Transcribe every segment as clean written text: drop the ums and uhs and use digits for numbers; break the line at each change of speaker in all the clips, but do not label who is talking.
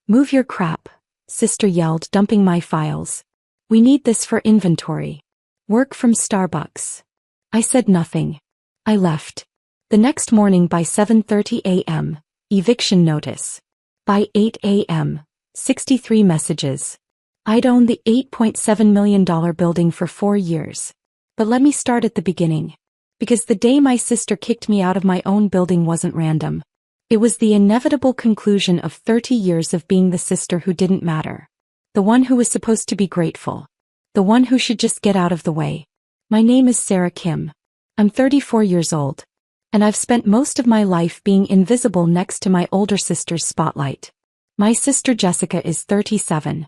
Move your crap, sister yelled, dumping my files. We need this for inventory. Work from Starbucks. I said nothing. I left. The next morning by 7:30 a.m., eviction notice. By 8 a.m., 63 messages. I'd owned the $8.7 million building for 4 years. But let me start at the beginning. Because the day my sister kicked me out of my own building wasn't random. It was the inevitable conclusion of 30 years of being the sister who didn't matter. The one who was supposed to be grateful. The one who should just get out of the way. My name is Sarah Kim. I'm 34 years old. And I've spent most of my life being invisible next to my older sister's spotlight. My sister Jessica is 37.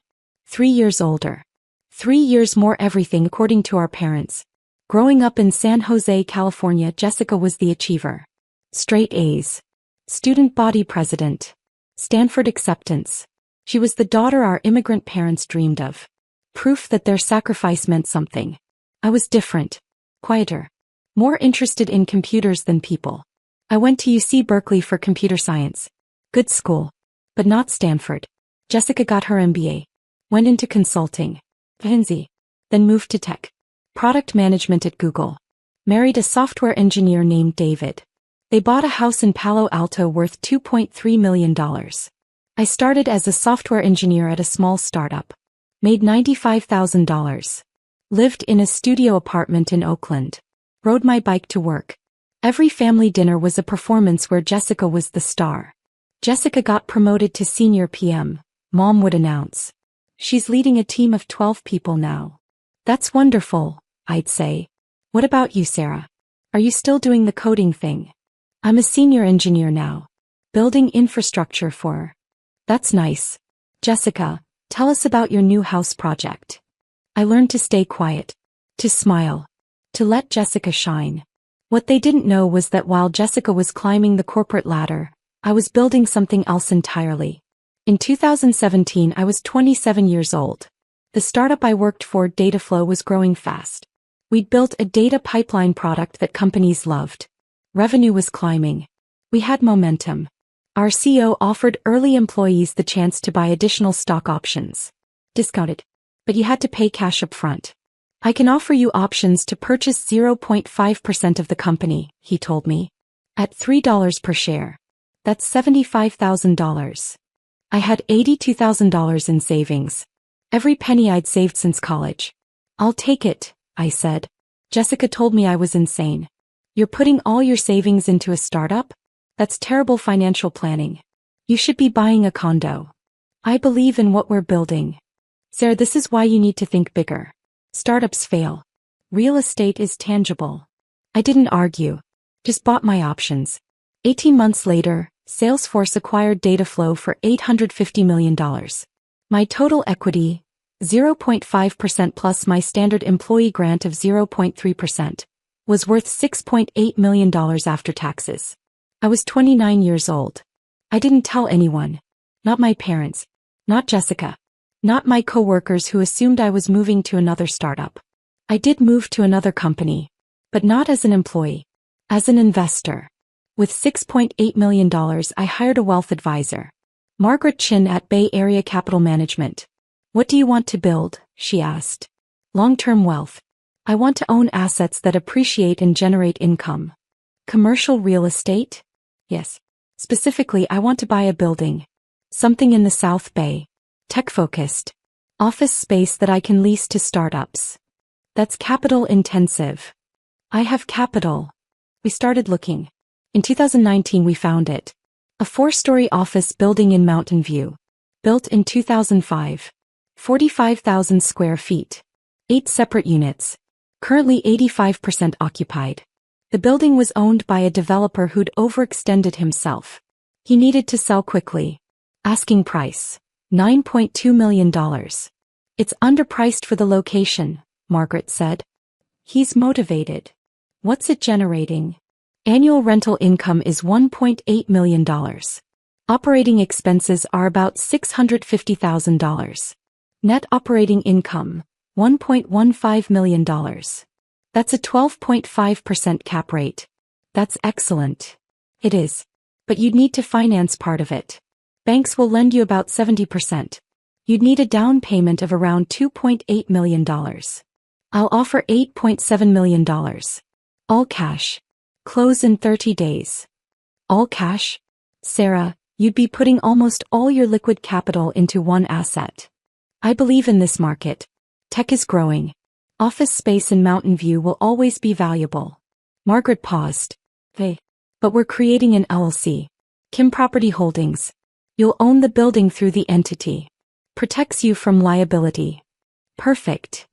3 years older. 3 years more everything according to our parents. Growing up in San Jose, California, Jessica was the achiever. Straight A's. Student body president. Stanford acceptance. She was the daughter our immigrant parents dreamed of. Proof that their sacrifice meant something. I was different. Quieter. More interested in computers than people. I went to UC Berkeley for computer science. Good school. But not Stanford. Jessica got her MBA. Went into consulting. McKinsey. Then moved to tech. Product management at Google. Married a software engineer named David. They bought a house in Palo Alto worth $2.3 million. I started as a software engineer at a small startup. Made $95,000. Lived in a studio apartment in Oakland. Rode my bike to work. Every family dinner was a performance where Jessica was the star. Jessica got promoted to senior PM, Mom would announce. She's leading a team of 12 people now. That's wonderful, I'd say. What about you, Sarah? Are you still doing the coding thing? I'm a senior engineer now. Building infrastructure for. That's nice. Jessica, tell us about your new house project. I learned to stay quiet. To smile. To let Jessica shine. What they didn't know was that while Jessica was climbing the corporate ladder, I was building something else entirely. In 2017 I was 27 years old. The startup I worked for, Dataflow, was growing fast. We'd built a data pipeline product that companies loved. Revenue was climbing. We had momentum. Our CEO offered early employees the chance to buy additional stock options. Discounted. But you had to pay cash up front. I can offer you options to purchase 0.5% of the company, he told me. At $3 per share. That's $75,000. I had $82,000 in savings. Every penny I'd saved since college. I'll take it, I said. Jessica told me I was insane. You're putting all your savings into a startup? That's terrible financial planning. You should be buying a condo. I believe in what we're building. Sarah, this is why you need to think bigger. Startups fail. Real estate is tangible. I didn't argue. Just bought my options. 18 months later, Salesforce acquired Dataflow for $850 million. My total equity, 0.5% plus my standard employee grant of 0.3%, was worth $6.8 million after taxes. I was 29 years old. I didn't tell anyone. Not my parents. Not Jessica. Not my coworkers who assumed I was moving to another startup. I did move to another company. But not as an employee. As an investor. With $6.8 million, I hired a wealth advisor. Margaret Chin at Bay Area Capital Management. What do you want to build? She asked. Long-term wealth. I want to own assets that appreciate and generate income. Commercial real estate? Yes. Specifically, I want to buy a building. Something in the South Bay. Tech-focused. Office space that I can lease to startups. That's capital intensive. I have capital. We started looking. In 2019 we found it. A 4-story office building in Mountain View. Built in 2005. 45,000 square feet. 8 separate units. Currently 85% occupied. The building was owned by a developer who'd overextended himself. He needed to sell quickly. Asking price. $9.2 million. It's underpriced for the location, Margaret said. He's motivated. What's it generating? Annual rental income is $1.8 million. Operating expenses are about $650,000. Net operating income, $1.15 million. That's a 12.5% cap rate. That's excellent. It is. But you'd need to finance part of it. Banks will lend you about 70%. You'd need a down payment of around $2.8 million. I'll offer $8.7 million. All cash. Close in 30 days. All cash? Sarah, you'd be putting almost all your liquid capital into one asset. I believe in this market. Tech is growing. Office space in Mountain View will always be valuable. Margaret paused. Hey. But we're creating an LLC. Kim Property Holdings. You'll own the building through the entity. Protects you from liability. Perfect.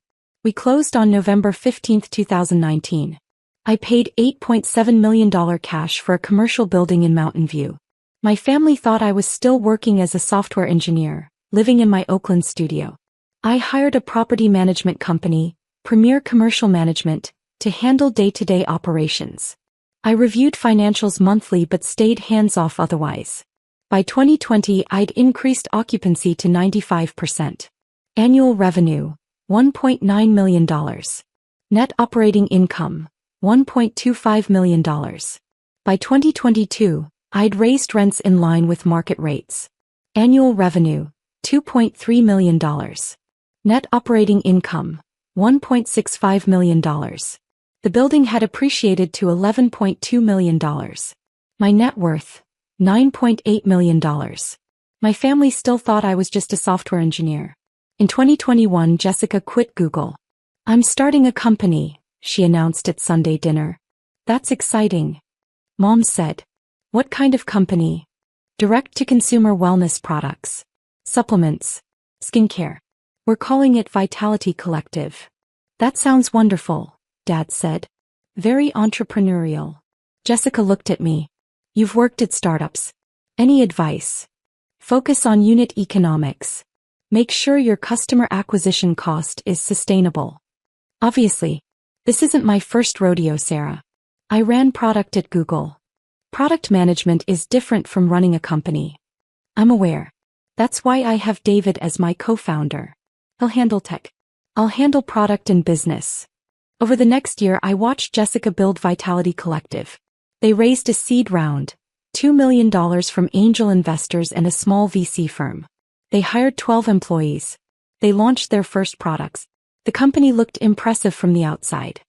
We closed on November 15, 2019. I paid $8.7 million cash for a commercial building in Mountain View. My family thought I was still working as a software engineer, living in my Oakland studio. I hired a property management company, Premier Commercial Management, to handle day-to-day operations. I reviewed financials monthly but stayed hands-off otherwise. By 2020, I'd increased occupancy to 95%. Annual revenue, $1.9 million. Net operating income, $1.25 million. By 2022, I'd raised rents in line with market rates. Annual revenue, $2.3 million. Net operating income, $1.65 million. The building had appreciated to $11.2 million. My net worth, $9.8 million. My family still thought I was just a software engineer. In 2021, Jessica quit Google. I'm starting a company, she announced at Sunday dinner. That's exciting. Mom said. What kind of company? Direct-to-consumer wellness products. Supplements. Skincare. We're calling it Vitality Collective. That sounds wonderful, Dad said. Very entrepreneurial. Jessica looked at me. You've worked at startups. Any advice? Focus on unit economics. Make sure your customer acquisition cost is sustainable. Obviously, this isn't my first rodeo, Sarah. I ran product at Google. Product management is different from running a company. I'm aware. That's why I have David as my co-founder. He'll handle tech. I'll handle product and business. Over the next year, I watched Jessica build Vitality Collective. They raised a seed round, $2 million from angel investors and a small VC firm. They hired 12 employees. They launched their first products. The company looked impressive from the outside.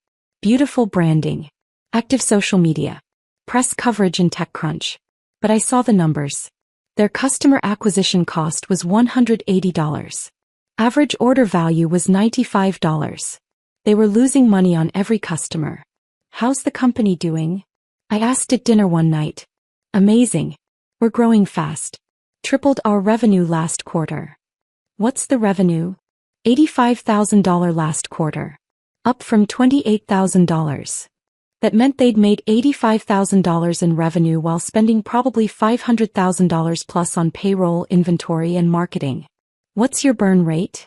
Beautiful branding. Active social media. Press coverage in TechCrunch. But I saw the numbers. Their customer acquisition cost was $180. Average order value was $95. They were losing money on every customer. How's the company doing? I asked at dinner one night. Amazing. We're growing fast. Tripled our revenue last quarter. What's the revenue? $85,000 last quarter. Up from $28,000. That meant they'd made $85,000 in revenue while spending probably $500,000 plus on payroll, inventory, and marketing. What's your burn rate?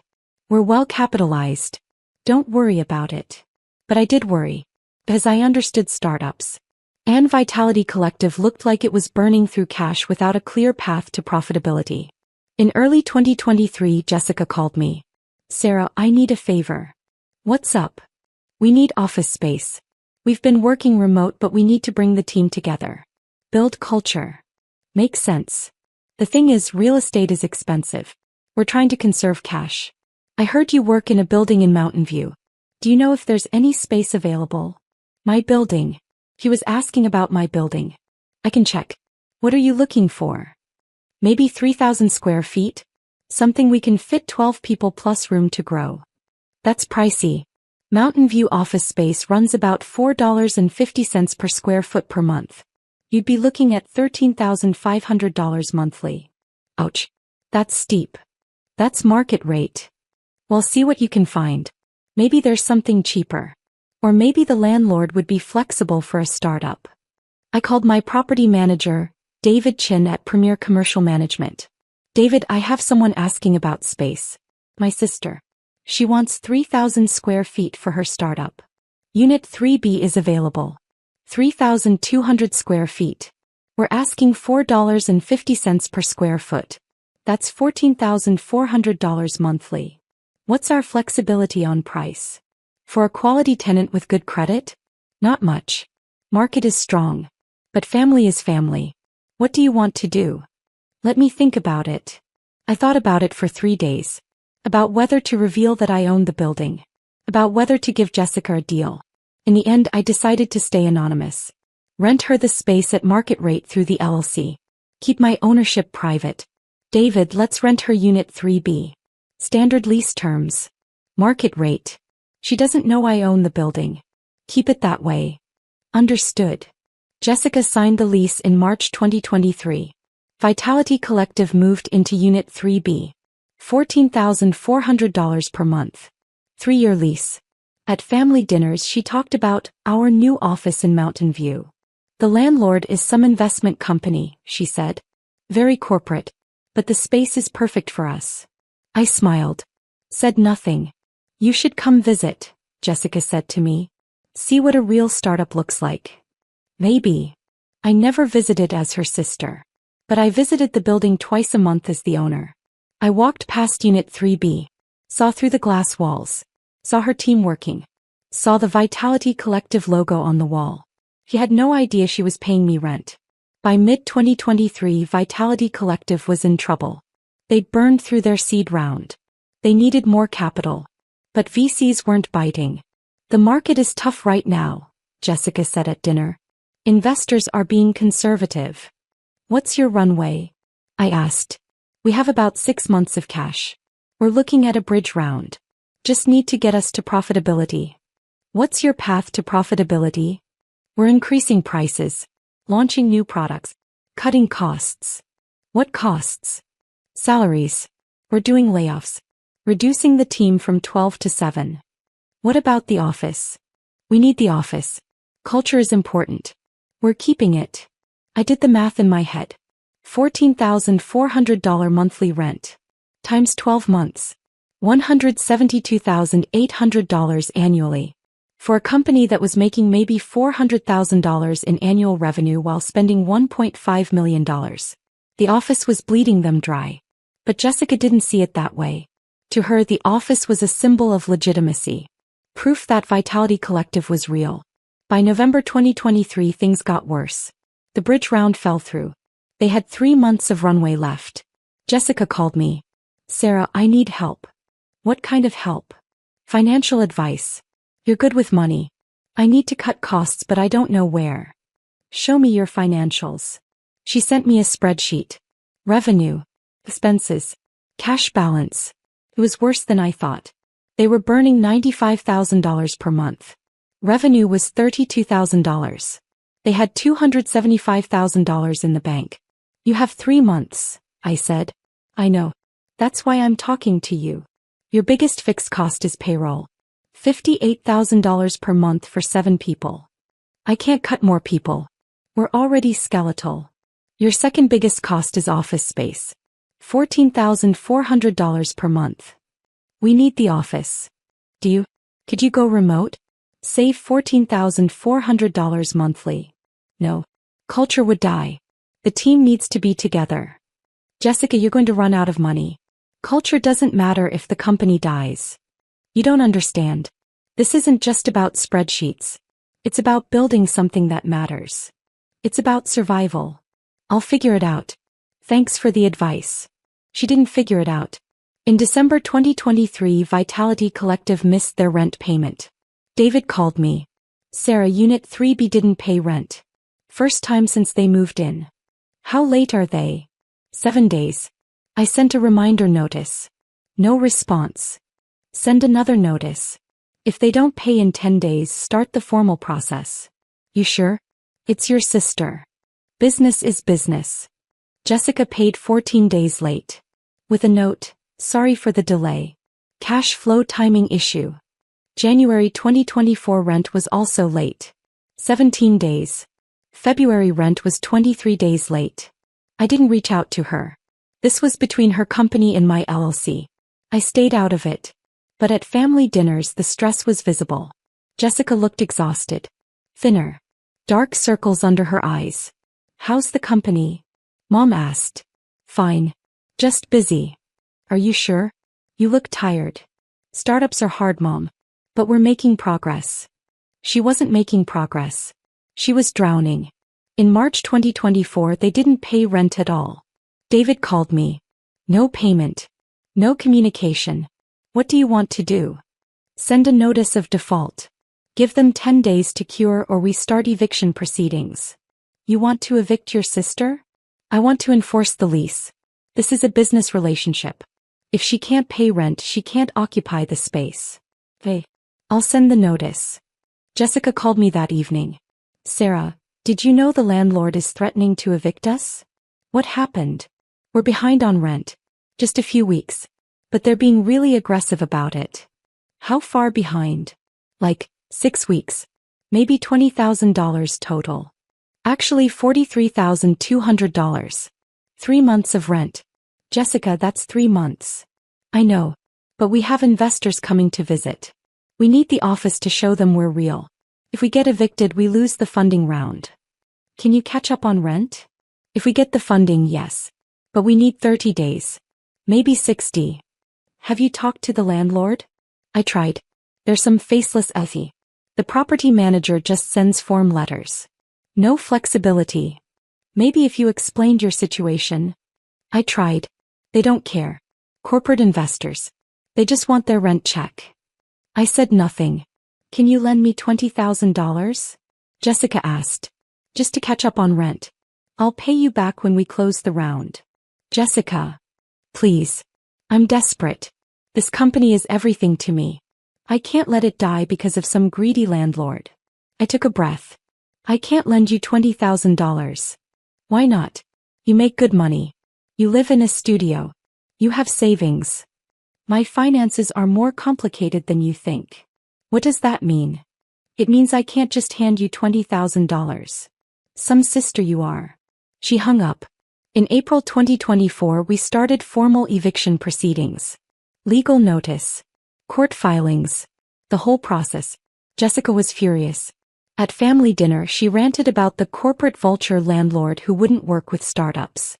We're well capitalized. Don't worry about it. But I did worry. Because I understood startups. And Vitality Collective looked like it was burning through cash without a clear path to profitability. In early 2023, Jessica called me. Sarah, I need a favor. What's up? We need office space. We've been working remote, but we need to bring the team together. Build culture. Makes sense. The thing is, real estate is expensive. We're trying to conserve cash. I heard you work in a building in Mountain View. Do you know if there's any space available? My building. He was asking about my building. I can check. What are you looking for? Maybe 3,000 square feet? Something we can fit 12 people plus room to grow. That's pricey. Mountain View office space runs about $4.50 per square foot per month. You'd be looking at $13,500 monthly. Ouch. That's steep. That's market rate. Well, see what you can find. Maybe there's something cheaper. Or maybe the landlord would be flexible for a startup. I called my property manager, David Chin at Premier Commercial Management. David, I have someone asking about space. My sister. She wants 3,000 square feet for her startup. Unit 3B is available. 3,200 square feet. We're asking $4.50 per square foot. That's $14,400 monthly. What's our flexibility on price? For a quality tenant with good credit? Not much. Market is strong. But family is family. What do you want to do? Let me think about it. I thought about it for 3 days. About whether to reveal that I owned the building. About whether to give Jessica a deal. In the end, I decided to stay anonymous. Rent her the space at market rate through the LLC. Keep my ownership private. David, let's rent her Unit 3B. Standard lease terms. Market rate. She doesn't know I own the building. Keep it that way. Understood. Jessica signed the lease in March 2023. Vitality Collective moved into Unit 3B. $14,400 per month. 3-year lease. At family dinners she talked about our new office in Mountain View. The landlord is some investment company, she said. Very corporate. But the space is perfect for us. I smiled. Said nothing. You should come visit, Jessica said to me. See what a real startup looks like. Maybe. I never visited as her sister. But I visited the building twice a month as the owner. I walked past Unit 3B. Saw through the glass walls. Saw her team working. Saw the Vitality Collective logo on the wall. He had no idea she was paying me rent. By mid-2023, Vitality Collective was in trouble. They'd burned through their seed round. They needed more capital. But VCs weren't biting. The market is tough right now, Jessica said at dinner. Investors are being conservative. What's your runway? I asked. We have about 6 months of cash. We're looking at a bridge round. Just need to get us to profitability. What's your path to profitability? We're increasing prices, launching new products, cutting costs. What costs? Salaries. We're doing layoffs, reducing the team from 12 to 7. What about the office? We need the office. Culture is important. We're keeping it. I did the math in my head. $14,400 monthly rent. Times 12 months. $172,800 annually. For a company that was making maybe $400,000 in annual revenue while spending $1.5 million. The office was bleeding them dry. But Jessica didn't see it that way. To her, the office was a symbol of legitimacy. Proof that Vitality Collective was real. By November 2023, things got worse. The bridge round fell through. They had 3 months of runway left. Jessica called me. Sarah, I need help. What kind of help? Financial advice. You're good with money. I need to cut costs, but I don't know where. Show me your financials. She sent me a spreadsheet. Revenue. Expenses. Cash balance. It was worse than I thought. They were burning $95,000 per month. Revenue was $32,000. They had $275,000 in the bank. You have 3 months, I said. I know. That's why I'm talking to you. Your biggest fixed cost is payroll. $58,000 per month for 7 people. I can't cut more people. We're already skeletal. Your second biggest cost is office space. $14,400 per month. We need the office. Could you go remote? Save $14,400 monthly. No. Culture would die. The team needs to be together. Jessica, you're going to run out of money. Culture doesn't matter if the company dies. You don't understand. This isn't just about spreadsheets. It's about building something that matters. It's about survival. I'll figure it out. Thanks for the advice. She didn't figure it out. In December 2023, Vitality Collective missed their rent payment. David called me. Sarah, Unit 3B didn't pay rent. First time since they moved in. How late are they? 7 days. I sent a reminder notice. No response. Send another notice. If they don't pay in 10 days, start the formal process. You sure? It's your sister. Business is business. Jessica paid 14 days late. With a note, sorry for the delay. Cash flow timing issue. January 2024 rent was also late. 17 days. February rent was 23 days late. I didn't reach out to her. This was between her company and my LLC. I stayed out of it. But at family dinners the stress was visible. Jessica looked exhausted. Thinner. Dark circles under her eyes. How's the company? Mom asked. Fine. Just busy. Are you sure? You look tired. Startups are hard, Mom. But we're making progress. She wasn't making progress. She was drowning. In March 2024 they didn't pay rent at all. David called me. No payment. No communication. What do you want to do? Send a notice of default. Give them 10 days to cure or we start eviction proceedings. You want to evict your sister? I want to enforce the lease. This is a business relationship. If she can't pay rent, she can't occupy the space. Hey, I'll send the notice. Jessica called me that evening. Sarah, did you know the landlord is threatening to evict us? What happened? We're behind on rent. Just a few weeks. But they're being really aggressive about it. How far behind? Like, 6 weeks. Maybe $20,000 total. Actually $43,200. 3 months of rent. Jessica, that's 3 months. I know. But we have investors coming to visit. We need the office to show them we're real. If we get evicted, we lose the funding round. Can you catch up on rent? If we get the funding, yes. But we need 30 days. Maybe 60. Have you talked to the landlord? I tried. There's some faceless effie. The property manager just sends form letters. No flexibility. Maybe if you explained your situation. I tried. They don't care. Corporate investors. They just want their rent check. I said nothing. Can you lend me $20,000? Jessica asked. Just to catch up on rent. I'll pay you back when we close the round. Jessica. Please. I'm desperate. This company is everything to me. I can't let it die because of some greedy landlord. I took a breath. I can't lend you $20,000. Why not? You make good money. You live in a studio. You have savings. My finances are more complicated than you think. What does that mean? It means I can't just hand you $20,000. Some sister you are. She hung up. In April 2024, we started formal eviction proceedings. Legal notice. Court filings. The whole process. Jessica was furious. At family dinner, she ranted about the corporate vulture landlord who wouldn't work with startups.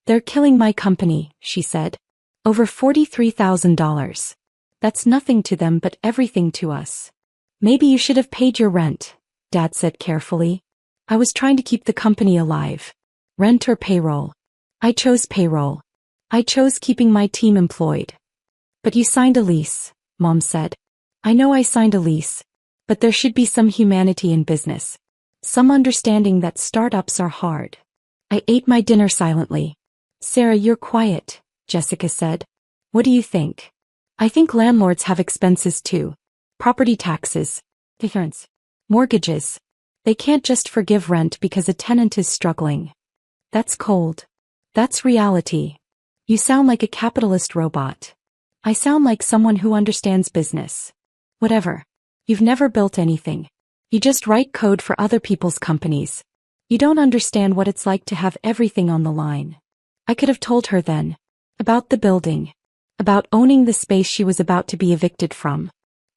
They're killing my company, she said. Over $43,000. That's nothing to them but everything to us. Maybe you should have paid your rent, Dad said carefully. I was trying to keep the company alive. Rent or payroll? I chose payroll. I chose keeping my team employed. But you signed a lease, Mom said. I know I signed a lease. But there should be some humanity in business. Some understanding that startups are hard. I ate my dinner silently. Sarah, you're quiet, Jessica said. What do you think? I think landlords have expenses too. Property taxes, insurance, mortgages. They can't just forgive rent because a tenant is struggling. That's cold. That's reality. You sound like a capitalist robot. I sound like someone who understands business. Whatever. You've never built anything. You just write code for other people's companies. You don't understand what it's like to have everything on the line. I could have told her then. About the building. About owning the space she was about to be evicted from.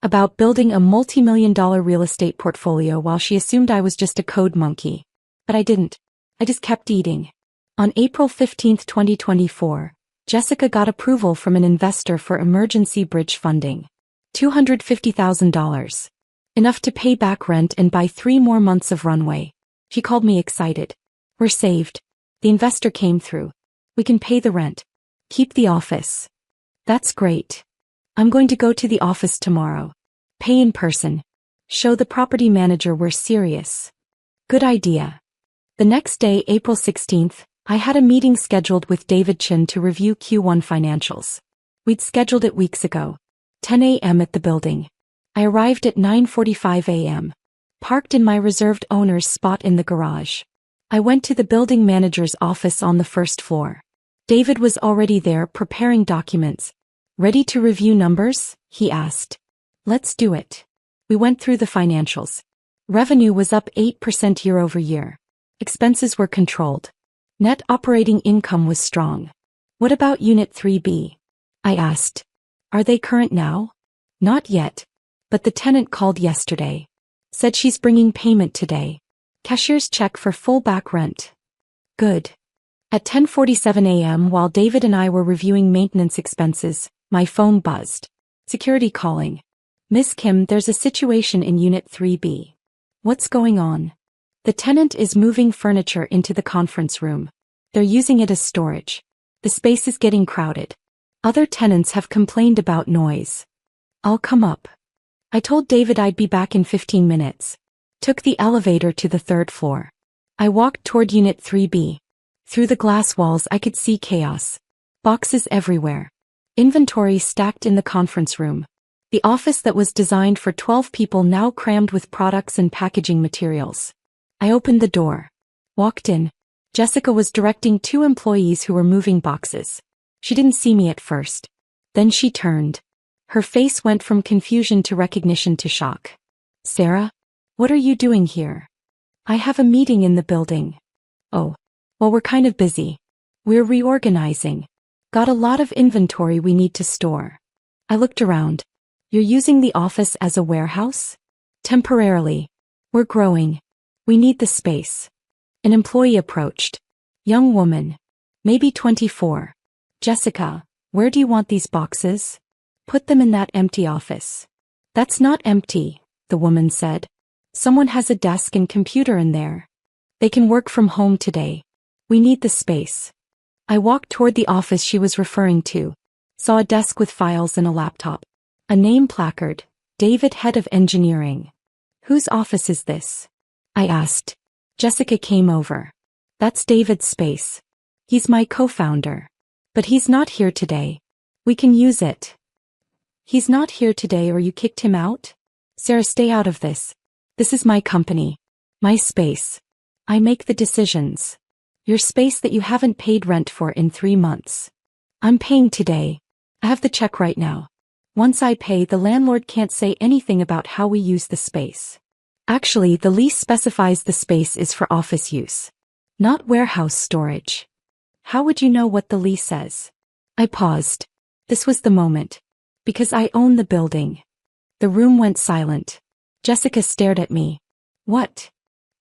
About building a multi-million-dollar real estate portfolio while she assumed I was just a code monkey. But I didn't. I just kept eating. On April 15, 2024, Jessica got approval from an investor for emergency bridge funding. $250,000. Enough to pay back rent and buy 3 more months of runway. She called me excited. We're saved. The investor came through. We can pay the rent. Keep the office. That's great. I'm going to go to the office tomorrow. Pay in person. Show the property manager we're serious. Good idea. The next day, April 16th, I had a meeting scheduled with David Chin to review Q1 financials. We'd scheduled it weeks ago. 10 a.m. at the building. I arrived at 9:45 a.m. Parked in my reserved owner's spot in the garage. I went to the building manager's office on the first floor. David was already there preparing documents. Ready to review numbers? He asked. Let's do it. We went through the financials. Revenue was up 8% year over year. Expenses were controlled. Net operating income was strong. What about Unit 3B? I asked. Are they current now? Not yet. But the tenant called yesterday. Said she's bringing payment today. Cashier's check for full back rent. Good. At 10:47 a.m. while David and I were reviewing maintenance expenses, my phone buzzed. Security calling. Miss Kim, there's a situation in Unit 3B. What's going on? The tenant is moving furniture into the conference room. They're using it as storage. The space is getting crowded. Other tenants have complained about noise. I'll come up. I told David I'd be back in 15 minutes. Took the elevator to the third floor. I walked toward Unit 3B. Through the glass walls I could see chaos. Boxes everywhere. Inventory stacked in the conference room. The office that was designed for 12 people now crammed with products and packaging materials. I opened the door. Walked in. Jessica was directing 2 employees who were moving boxes. She didn't see me at first. Then she turned. Her face went from confusion to recognition to shock. Sarah? What are you doing here? I have a meeting in the building. Oh. Well, we're kind of busy. We're reorganizing. Got a lot of inventory we need to store. I looked around. You're using the office as a warehouse? Temporarily. We're growing. We need the space. An employee approached. Young woman. Maybe 24. Jessica, where do you want these boxes? Put them in that empty office. That's not empty, the woman said. Someone has a desk and computer in there. They can work from home today. We need the space. I walked toward the office she was referring to. Saw a desk with files and a laptop. A name placard, David, head of engineering. Whose office is this? I asked. Jessica came over. That's David's space. He's my co-founder. But he's not here today. We can use it. He's not here today or you kicked him out? Sarah, stay out of this. This is my company. My space. I make the decisions. Your space that you haven't paid rent for in 3 months. I'm paying today. I have the check right now. Once I pay, the landlord can't say anything about how we use the space. Actually, the lease specifies the space is for office use, not warehouse storage. How would you know what the lease says? I paused. This was the moment. Because I own the building. The room went silent. Jessica stared at me. What?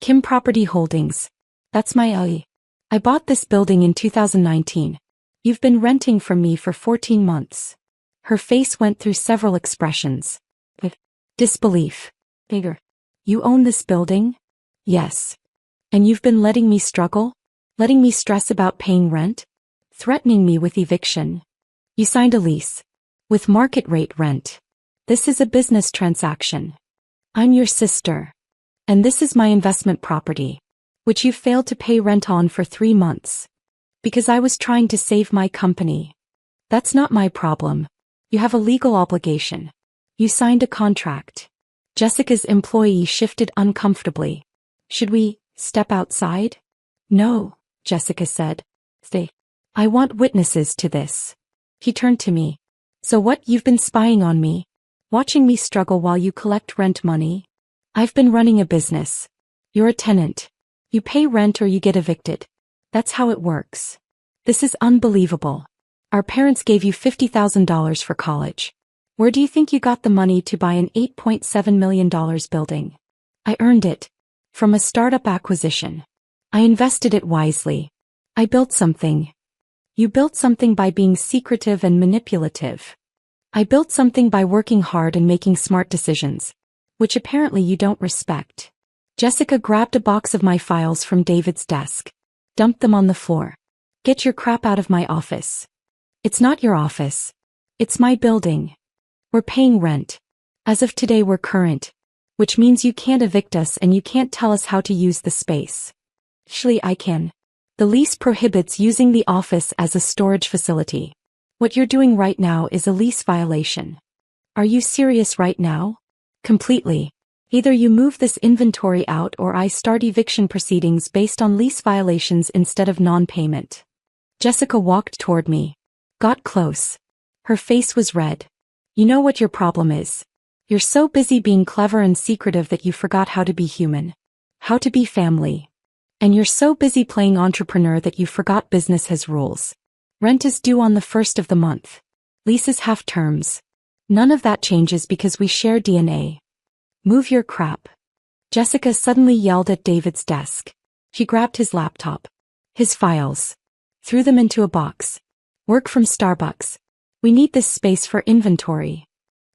Kim Property Holdings. That's my I bought this building in 2019. You've been renting from me for 14 months. Her face went through several expressions. Disbelief. Bigger. You own this building? Yes. And you've been letting me struggle? Letting me stress about paying rent? Threatening me with eviction? You signed a lease. With market rate rent. This is a business transaction. I'm your sister. And this is my investment property, which you failed to pay rent on for 3 months. Because I was trying to save my company. That's not my problem. You have a legal obligation. You signed a contract. Jessica's employee shifted uncomfortably. Should we step outside? No, Jessica said. Stay. I want witnesses to this. He turned to me. So what, you've been spying on me? Watching me struggle while you collect rent money? I've been running a business. You're a tenant. You pay rent or you get evicted. That's how it works. This is unbelievable. Our parents gave you $50,000 for college. Where do you think you got the money to buy an $8.7 million building? I earned it. From a startup acquisition. I invested it wisely. I built something. You built something by being secretive and manipulative. I built something by working hard and making smart decisions, which apparently you don't respect. Jessica grabbed a box of my files from David's desk, dumped them on the floor. Get your crap out of my office. It's not your office. It's my building. We're paying rent. As of today we're current, which means you can't evict us and you can't tell us how to use the space. Actually, I can. The lease prohibits using the office as a storage facility. What you're doing right now is a lease violation. Are you serious right now? Completely. Either you move this inventory out or I start eviction proceedings based on lease violations instead of non-payment. Jessica walked toward me. Got close. Her face was red. You know what your problem is? You're so busy being clever and secretive that you forgot how to be human. How to be family. And you're so busy playing entrepreneur that you forgot business has rules. Rent is due on the 1st of the month. Leases have terms. None of that changes because we share DNA. Move your crap. Jessica suddenly yelled at David's desk. She grabbed his laptop. His files. Threw them into a box. Work from Starbucks. We need this space for inventory.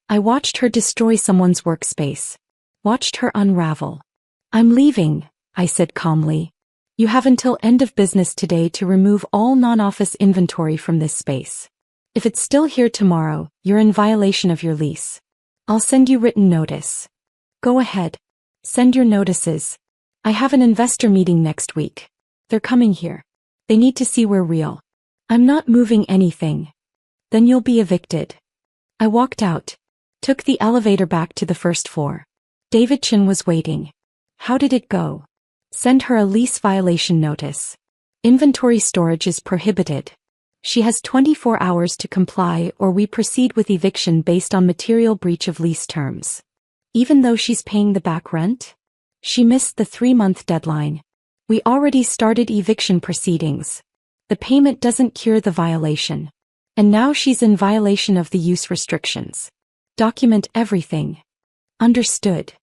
I watched her destroy someone's workspace. Watched her unravel. I'm leaving, I said calmly. You have until end of business today to remove all non-office inventory from this space. If it's still here tomorrow, you're in violation of your lease. I'll send you written notice. Go ahead. Send your notices. I have an investor meeting next week. They're coming here. They need to see we're real. I'm not moving anything. Then you'll be evicted. I walked out. Took the elevator back to the first floor. David Chin was waiting. How did it go? Send her a lease violation notice. Inventory storage is prohibited. She has 24 hours to comply or we proceed with eviction based on material breach of lease terms. Even though she's paying the back rent? She missed the 3-month deadline. We already started eviction proceedings. The payment doesn't cure the violation. And now she's in violation of the use restrictions. Document everything. Understood.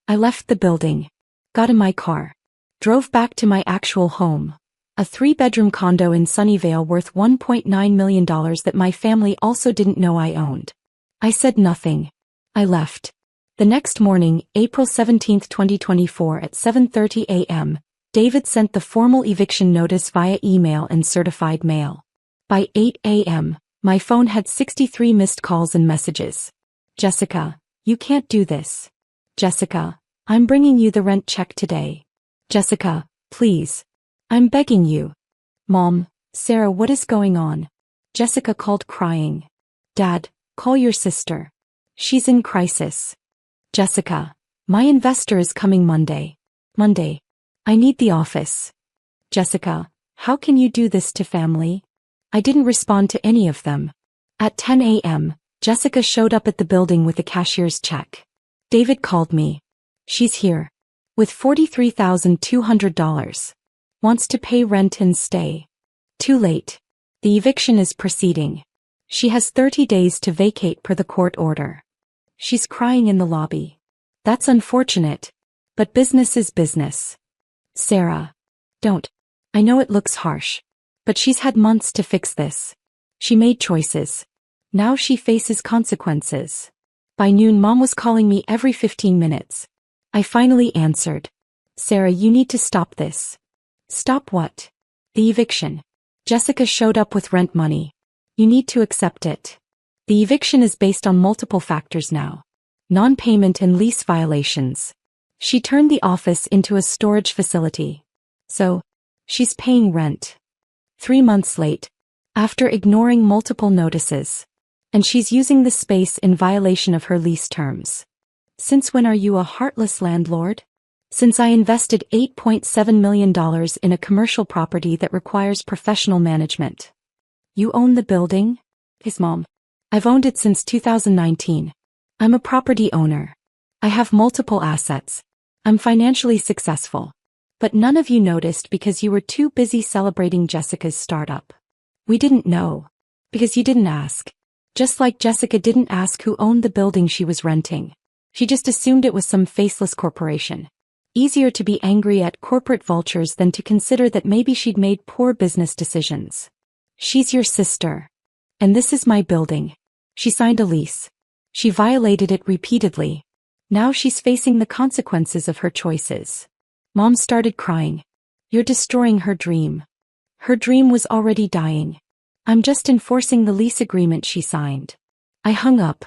I left the building. Got in my car. Drove back to my actual home. A 3-bedroom condo in Sunnyvale worth $1.9 million that my family also didn't know I owned. I said nothing. I left. The next morning, April 17, 2024 at 7:30 a.m., David sent the formal eviction notice via email and certified mail. By 8 a.m., my phone had 63 missed calls and messages. Jessica, you can't do this. Jessica, I'm bringing you the rent check today. Jessica, please. I'm begging you. Mom, Sarah, what is going on? Jessica called crying. Dad, call your sister. She's in crisis. Jessica, my investor is coming Monday. Monday. I need the office. Jessica, how can you do this to family? I didn't respond to any of them. At 10 a.m., Jessica showed up at the building with a cashier's check. David called me. She's here. With $43,200. Wants to pay rent and stay. Too late. The eviction is proceeding. She has 30 days to vacate per the court order. She's crying in the lobby. That's unfortunate. But business is business. Sarah. Don't. I know it looks harsh. But she's had months to fix this. She made choices. Now she faces consequences. By noon, Mom was calling me every 15 minutes. I finally answered. Sarah, you need to stop this. Stop what? The eviction. Jessica showed up with rent money. You need to accept it. The eviction is based on multiple factors now. Non-payment and lease violations. She turned the office into a storage facility. So, she's paying rent. 3 months late. After ignoring multiple notices. And she's using the space in violation of her lease terms. Since when are you a heartless landlord? Since I invested $8.7 million in a commercial property that requires professional management. You own the building? His mom. I've owned it since 2019. I'm a property owner. I have multiple assets. I'm financially successful. But none of you noticed because you were too busy celebrating Jessica's startup. We didn't know. Because you didn't ask. Just like Jessica didn't ask who owned the building she was renting. She just assumed it was some faceless corporation. Easier to be angry at corporate vultures than to consider that maybe she'd made poor business decisions. She's your sister. And this is my building. She signed a lease. She violated it repeatedly. Now she's facing the consequences of her choices. Mom started crying. You're destroying her dream. Her dream was already dying. I'm just enforcing the lease agreement she signed. I hung up.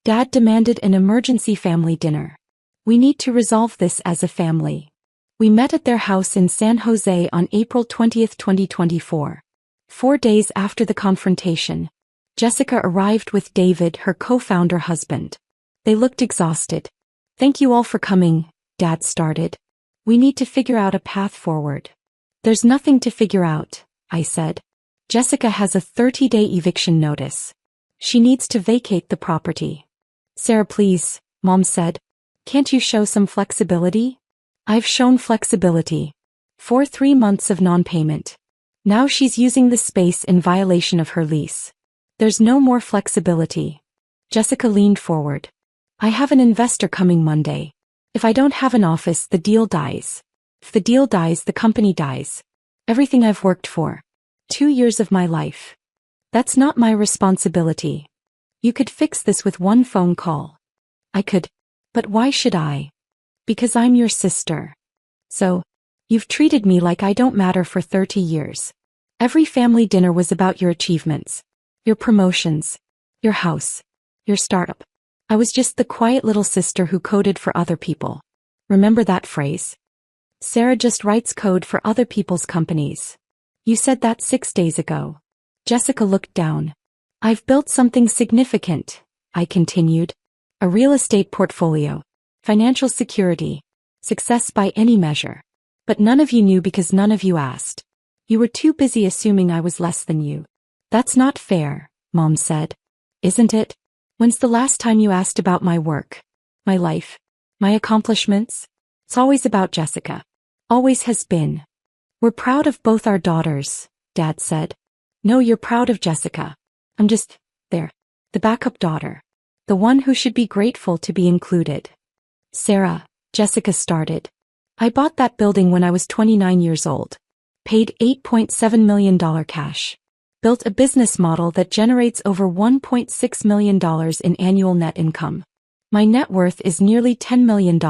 Dad demanded an emergency family dinner. We need to resolve this as a family. We met at their house in San Jose on April 20, 2024. 4 days after the confrontation, Jessica arrived with David, her co-founder husband. They looked exhausted. Thank you all for coming, Dad started. We need to figure out a path forward. There's nothing to figure out, I said. Jessica has a 30-day eviction notice. She needs to vacate the property. Sarah, please, Mom said. Can't you show some flexibility? I've shown flexibility. For 3 months of non-payment. Now she's using the space in violation of her lease. There's no more flexibility. Jessica leaned forward. I have an investor coming Monday. If I don't have an office, the deal dies. If the deal dies, the company dies. Everything I've worked for. 2 years of my life. That's not my responsibility. You could fix this with one phone call. I could. But why should I? Because I'm your sister. So, You've treated me like I don't matter for 30 years. Every family dinner was about your achievements, your promotions, your house, your startup. I was just the quiet little sister who coded for other people. Remember that phrase? Sarah just writes code for other people's companies. You said that 6 days ago. Jessica looked down. I've built something significant, I continued. A real estate portfolio, financial security, success by any measure. But none of you knew because none of you asked. You were too busy assuming I was less than you. That's not fair, Mom said. Isn't it? When's the last time you asked about my work, my life, my accomplishments? It's always about Jessica. Always has been. We're proud of both our daughters, Dad said. No, you're proud of Jessica. I'm just, there, the backup daughter. The one who should be grateful to be included. Sarah, Jessica started. I bought that building when I was 29 years old. Paid $8.7 million cash. Built a business model that generates over $1.6 million in annual net income. My net worth is nearly $10 million.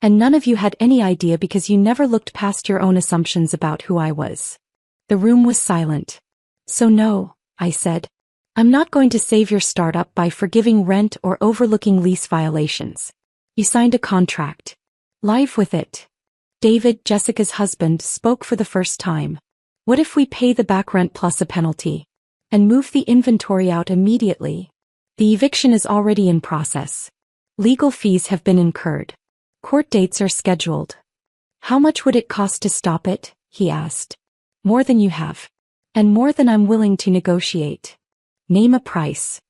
And none of you had any idea because you never looked past your own assumptions about who I was. The room was silent. So no, I said. I'm not going to save your startup by forgiving rent or overlooking lease violations. You signed a contract. Live with it. David, Jessica's husband, spoke for the first time. What if we pay the back rent plus a penalty? And move the inventory out immediately? The eviction is already in process. Legal fees have been incurred. Court dates are scheduled. How much would it cost to stop it? He asked. More than you have. And more than I'm willing to negotiate. Name a price.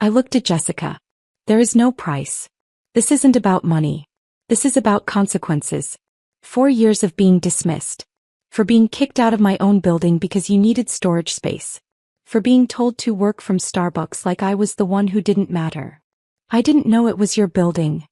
I looked at Jessica. There is no price. This isn't about money. This is about consequences. 4 years of being dismissed. For being kicked out of my own building because you needed storage space. For being told to work from Starbucks like I was the one who didn't matter. I didn't know it was your building.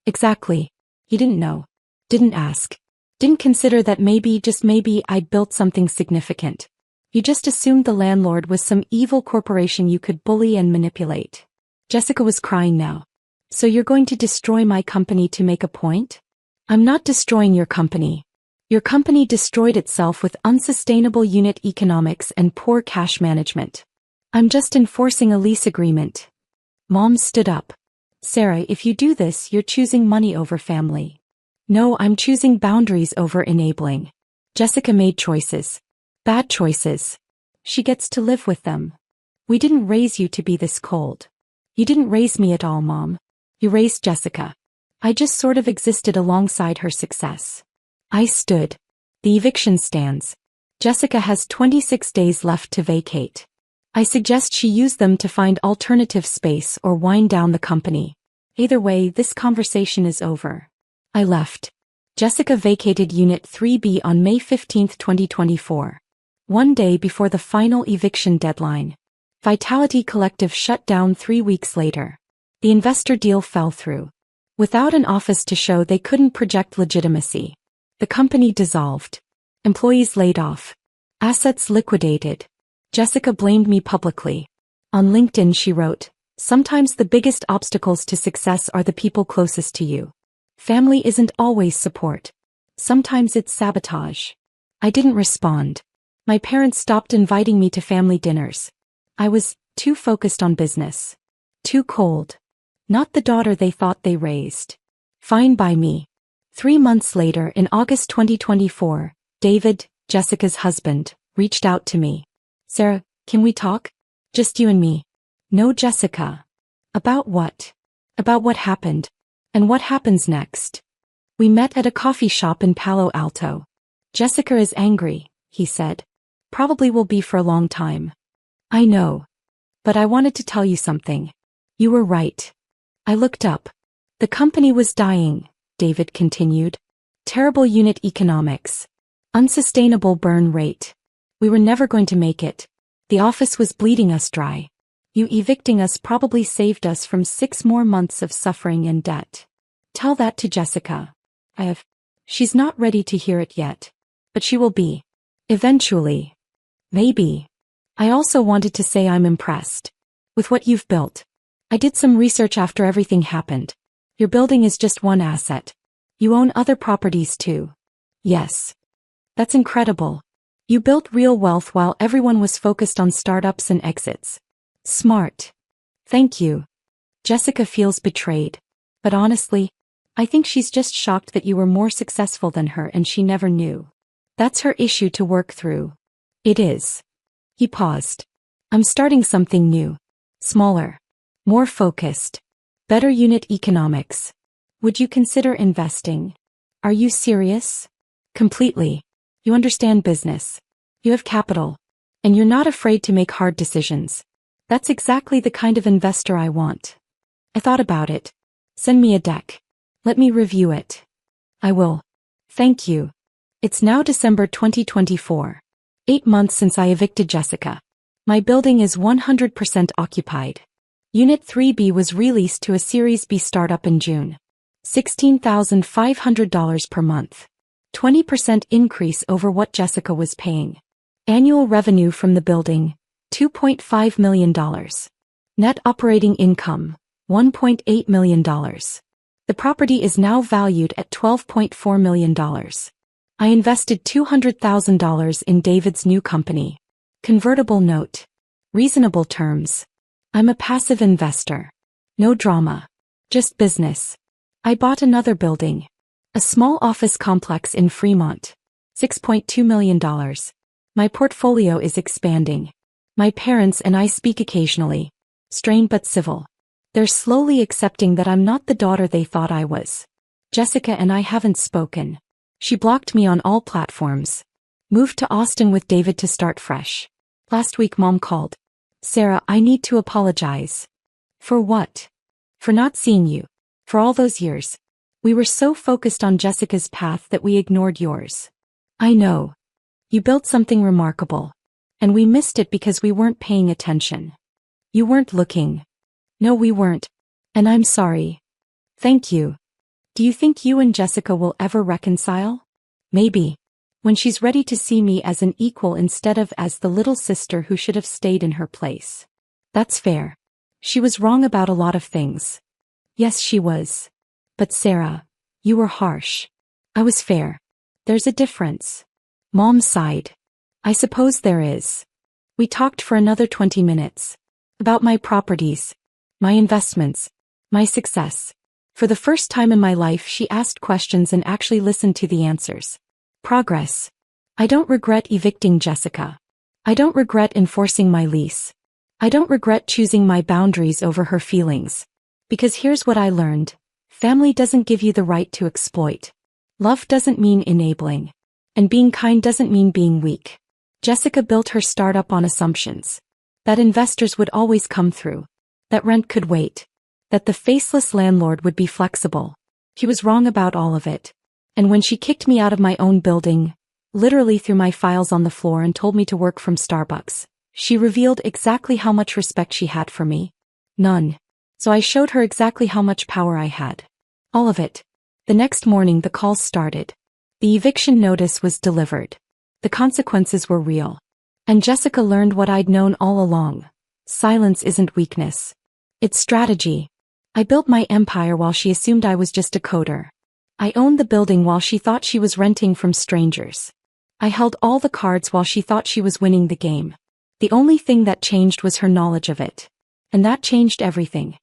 Exactly. You didn't know. Didn't ask. Didn't consider that maybe, just maybe, I'd built something significant. You just assumed the landlord was some evil corporation you could bully and manipulate. Jessica was crying now. So you're going to destroy my company to make a point? I'm not destroying your company. Your company destroyed itself with unsustainable unit economics and poor cash management. I'm just enforcing a lease agreement. Mom stood up. Sarah, if you do this, you're choosing money over family. No, I'm choosing boundaries over enabling. Jessica made choices. Bad choices. She gets to live with them. We didn't raise you to be this cold. You didn't raise me at all, Mom. You raised Jessica. I just sort of existed alongside her success. I stood. The eviction stands. Jessica has 26 days left to vacate. I suggest she use them to find alternative space or wind down the company. Either way, this conversation is over. I left. Jessica vacated Unit 3B on May 15, 2024. One day before the final eviction deadline. Vitality Collective shut down 3 weeks later. The investor deal fell through. Without an office to show, they couldn't project legitimacy. The company dissolved. Employees laid off. Assets liquidated. Jessica blamed me publicly. On LinkedIn she wrote, "Sometimes the biggest obstacles to success are the people closest to you. Family isn't always support. Sometimes it's sabotage." I didn't respond. My parents stopped inviting me to family dinners. I was too focused on business. Too cold. Not the daughter they thought they raised. Fine by me. 3 months later, in August 2024, David, Jessica's husband, reached out to me. "Sarah, can we talk? Just you and me." "No, Jessica." "About what?" "About what happened. And what happens next." We met at a coffee shop in Palo Alto. "Jessica is angry," he said. "Probably will be for a long time." "I know. But I wanted to tell you something. You were right." I looked up. "The company was dying," David continued. "Terrible unit economics. Unsustainable burn rate. We were never going to make it. The office was bleeding us dry. You evicting us probably saved us from 6 more months of suffering and debt. Tell that to Jessica." She's not ready to hear it yet. But she will be. Eventually. Maybe. I also wanted to say I'm impressed. With what you've built. I did some research after everything happened. Your building is just one asset. You own other properties too. Yes. That's incredible. You built real wealth while everyone was focused on startups and exits. Smart. Thank you. Jessica feels betrayed. But honestly, I think she's just shocked that you were more successful than her and she never knew. That's her issue to work through. It is. He paused. I'm starting something new. Smaller. More focused. Better unit economics. Would you consider investing? Are you serious? Completely. You understand business. You have capital. And you're not afraid to make hard decisions. That's exactly the kind of investor I want. I thought about it. Send me a deck. Let me review it. I will. Thank you. It's now December 2024. 8 months since I evicted Jessica. My building is 100% occupied. Unit 3B was released to a Series B startup in June. $16,500 per month. 20% increase over what Jessica was paying. Annual revenue from the building, $2.5 million. Net operating income, $1.8 million. The property is now valued at $12.4 million. I invested $200,000 in David's new company. Convertible note. Reasonable terms. I'm a passive investor. No drama. Just business. I bought another building. A small office complex in Fremont. $6.2 million. My portfolio is expanding. My parents and I speak occasionally. Strained but civil. They're slowly accepting that I'm not the daughter they thought I was. Jessica and I haven't spoken. She blocked me on all platforms. Moved to Austin with David to start fresh. Last week Mom called. Sarah, I need to apologize. For what? For not seeing you. For all those years. We were so focused on Jessica's path that we ignored yours. I know. You built something remarkable. And we missed it because we weren't paying attention. You weren't looking. No, we weren't. And I'm sorry. Thank you. Do you think you and Jessica will ever reconcile? Maybe. When she's ready to see me as an equal instead of as the little sister who should have stayed in her place. That's fair. She was wrong about a lot of things. Yes, she was. But Sarah, you were harsh. I was fair. There's a difference. Mom sighed. I suppose there is. We talked for another 20 minutes. About my properties. My investments. My success. For the first time in my life she asked questions and actually listened to the answers. Progress. I don't regret evicting Jessica. I don't regret enforcing my lease. I don't regret choosing my boundaries over her feelings. Because here's what I learned. Family doesn't give you the right to exploit. Love doesn't mean enabling. And being kind doesn't mean being weak. Jessica built her startup on assumptions. That investors would always come through. That rent could wait. That the faceless landlord would be flexible. She was wrong about all of it. And when she kicked me out of my own building, literally threw my files on the floor and told me to work from Starbucks, she revealed exactly how much respect she had for me. None. So I showed her exactly how much power I had. All of it. The next morning the calls started. The eviction notice was delivered. The consequences were real. And Jessica learned what I'd known all along. Silence isn't weakness. It's strategy. I built my empire while she assumed I was just a coder. I owned the building while she thought she was renting from strangers. I held all the cards while she thought she was winning the game. The only thing that changed was her knowledge of it. And that changed everything.